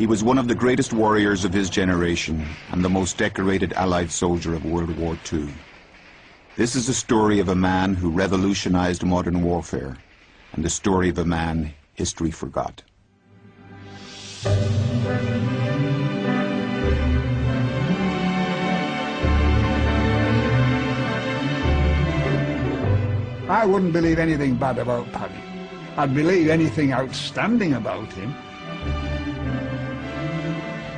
He was one of the greatest warriors of his generation and the most decorated Allied soldier of World War II. This is the story of a man who revolutionized modern warfare, and the story of a man history forgot. I wouldn't believe anything bad about Paddy. I'd believe anything outstanding about him.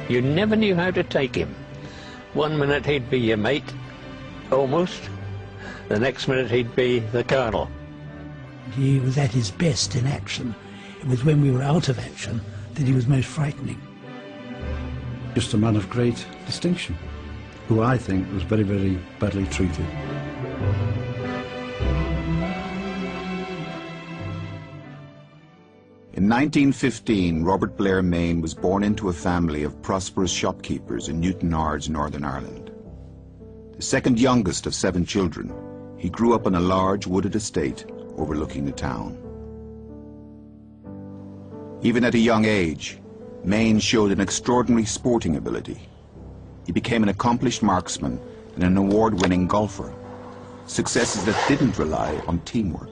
You never knew how to take him. One minute he'd be your mate, almost. The next minute he'd be the colonel. He was at his best in action. It was when we were out of action that he was most frightening. Just a man of great distinction, who I think was very, very badly treated. In 1915, Robert Blair Mayne was born into a family of prosperous shopkeepers in Newtownards, Northern Ireland. The second youngest of 7 children, he grew up on a large wooded estate overlooking the town. Even at a young age, Mayne showed an extraordinary sporting ability. He became an accomplished marksman and an award-winning golfer, successes that didn't rely on teamwork.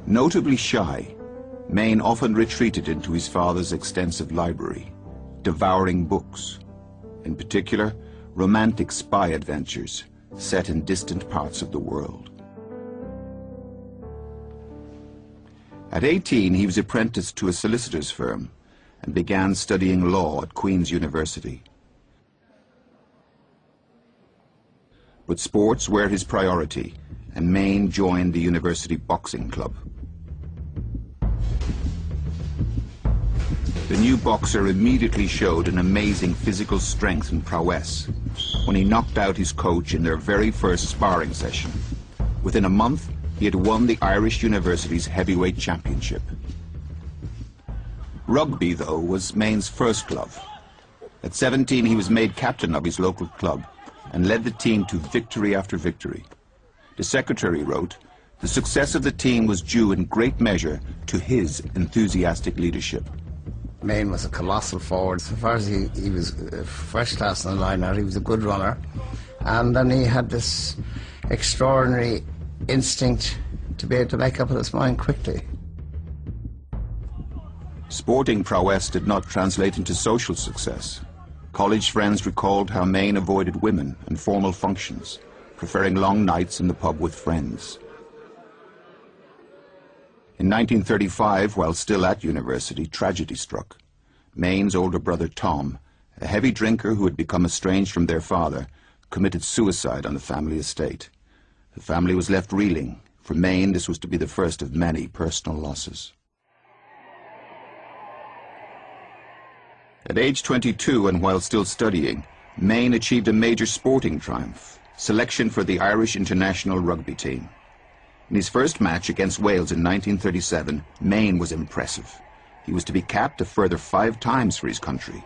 Notably shy, Mayne often retreated into his father's extensive library, devouring books, in particular, romantic spy adventures set in distant parts of the world. At 18, he was apprenticed to a solicitor's firm and began studying law at Queen's University. But sports were his priority, and Mayne joined the university boxing club. The new boxer immediately showed an amazing physical strength and prowess when he knocked out his coach in their very first sparring session. Within a month, he had won the Irish University's heavyweight championship. Rugby, though, was Mayne's first love. At 17, he was made captain of his local club and led the team to victory after victory. The secretary wrote, "The success of the team was due in great measure to his enthusiastic leadership." Mayne was a colossal forward. So far as he was first class in the line out, he was a good runner. And then he had this extraordinary instinct to be able to make up his mind quickly. Sporting prowess did not translate into social success. College friends recalled how Mayne avoided women and formal functions, preferring long nights in the pub with friends. In 1935, while still at university, tragedy struck. Mayne's older brother Tom, a heavy drinker who had become estranged from their father, committed suicide on the family estate. The family was left reeling. For Mayne, this was to be the first of many personal losses. At age 22, and while still studying, Mayne achieved a major sporting triumph, selection for the Irish international rugby team. In his first match against Wales in 1937, Mayne was impressive. He was to be capped a further 5 times for his country.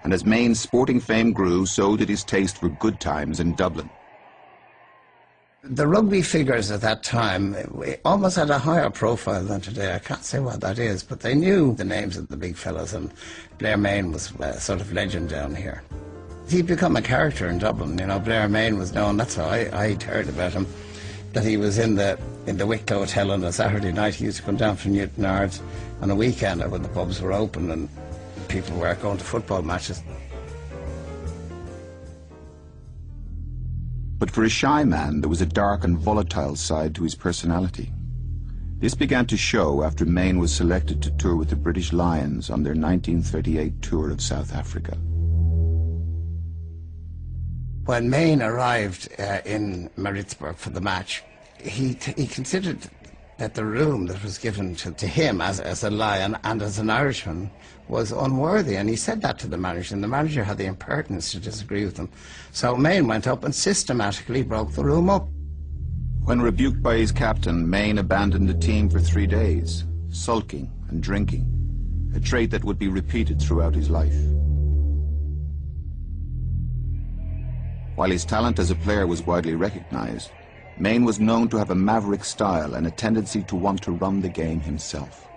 And as Mayne's sporting fame grew, so did his taste for good times in Dublin. The rugby figures at that time almost had a higher profile than today. I can't say what that is, but they knew the names of the big fellas, and Blair Mayne was a sort of legend down here. He'd become a character in Dublin. You know, Blair Mayne was known. That's how I'd heard about him. That he was in the Wicklow Hotel on a Saturday night. He used to come down from Newtownards on a weekend when the pubs were open and people were going to football matches. But for a shy man, there was a dark and volatile side to his personality. This began to show after Mayne was selected to tour with the British Lions on their 1938 tour of South Africa. When Mayne arrived in Maritzburg for the match, he considered that the room that was given to him as a Lion and as an Irishman was unworthy, and he said that to the manager, and the manager had the impertinence to disagree with him. So Mayne went up and systematically broke the room up. When rebuked by his captain, Mayne abandoned the team for 3 days, sulking and drinking, a trait that would be repeated throughout his life. While his talent as a player was widely recognized, Mayne was known to have a maverick style and a tendency to want to run the game himself.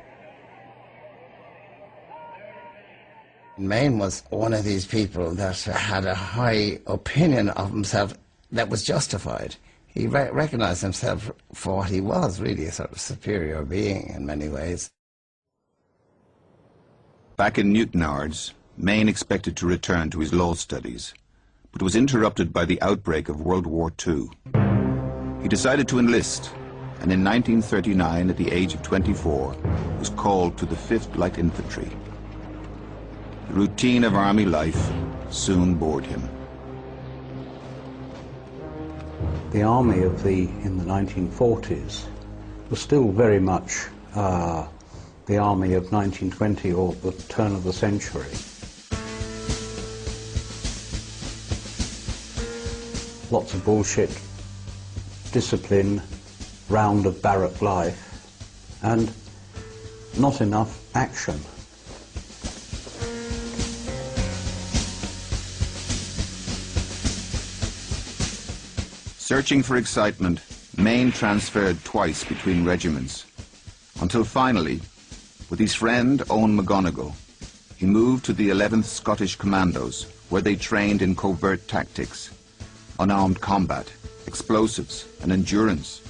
Mayne was one of these people that had a high opinion of himself that was justified. He recognised himself for what he was, really a sort of superior being in many ways. Back in Newtownards, Mayne expected to return to his law studies, but was interrupted by the outbreak of World War II. He decided to enlist, and in 1939, at the age of 24, was called to the 5th Light Infantry. The routine of army life soon bored him. The army in the 1940s was still very much the army of 1920 or the turn of the century. Lots of bullshit, discipline, round of barrack life, and not enough action. Searching for excitement, Mayne transferred twice between regiments, until finally, with his friend Owen McGonigal, he moved to the 11th Scottish Commandos, where they trained in covert tactics, unarmed combat, explosives, and endurance.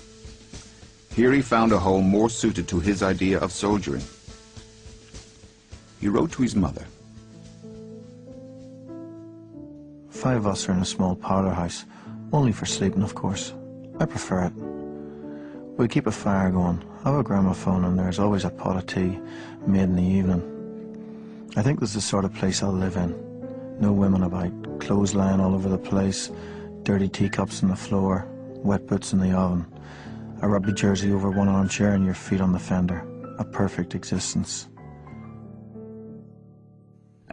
Here he found a home more suited to his idea of soldiering. He wrote to his mother. 5 of us are in a small parlour house, only for sleeping, of course. I prefer it. We keep a fire going, have a gramophone, and there's always a pot of tea made in the evening. I think this is the sort of place I'll live in. No women about, clothes lying all over the place, dirty teacups on the floor, wet boots in the oven, a rugby jersey over one armchair and your feet on the fender. A perfect existence.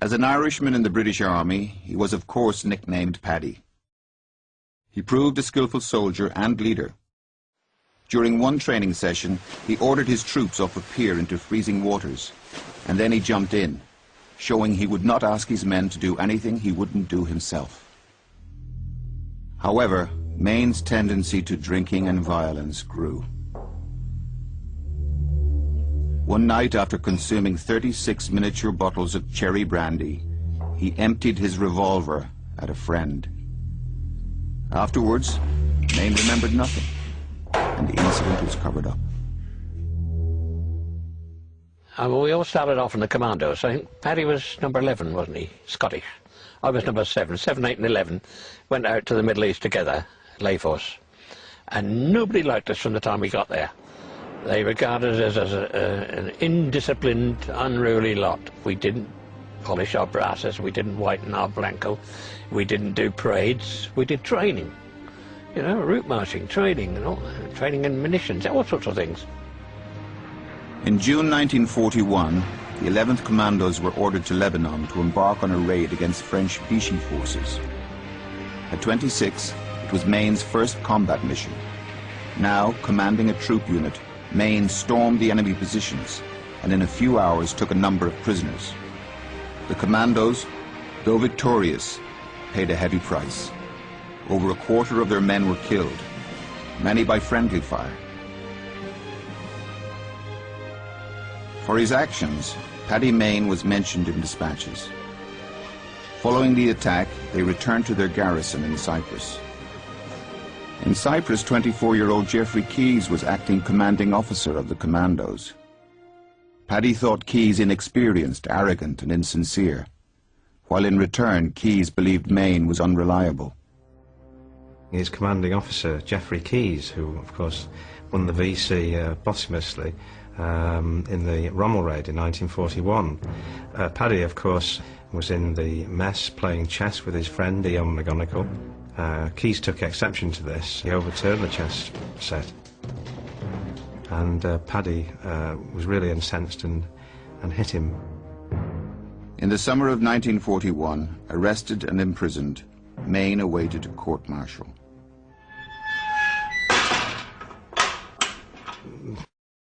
As an Irishman in the British Army, he was of course nicknamed Paddy. He proved a skillful soldier and leader. During one training session, he ordered his troops off a pier into freezing waters, and then he jumped in, showing he would not ask his men to do anything he wouldn't do himself. However, Mayne's tendency to drinking and violence grew. One night, after consuming 36 miniature bottles of cherry brandy, he emptied his revolver at a friend. Afterwards, Mayne remembered nothing, and the incident was covered up. We all started off in the commandos. I think Paddy was number 11, wasn't he? Scottish. I was number 7. 7, 8 and 11 went out to the Middle East together, Leyforce. And nobody liked us from the time we got there. They regarded us as an indisciplined, unruly lot. We didn't polish our brasses, we didn't whiten our blanco, we didn't do parades, we did training. You know, route marching, training, and all, training in munitions, all sorts of things. In June 1941, the 11th Commandos were ordered to Lebanon to embark on a raid against French Vichy forces. At 26, it was Mayne's first combat mission. Now, commanding a troop unit, Mayne stormed the enemy positions and in a few hours took a number of prisoners. The Commandos, though victorious, paid a heavy price. Over a quarter of their men were killed, many by friendly fire. For his actions, Paddy Mayne was mentioned in dispatches. Following the attack, they returned to their garrison in Cyprus. In Cyprus, 24-year-old Geoffrey Keyes was acting commanding officer of the Commandos. Paddy thought Keyes inexperienced, arrogant, and insincere, while in return Keyes believed Mayne was unreliable. His commanding officer, Geoffrey Keyes, who of course won the VC posthumously in the Rommel raid in 1941. Paddy, of course, was in the mess playing chess with his friend Owen McGonigal. Keyes took exception to this. He overturned the chess set. And Paddy was really incensed and hit him. In the summer of 1941, arrested and imprisoned, Mayne awaited a court-martial.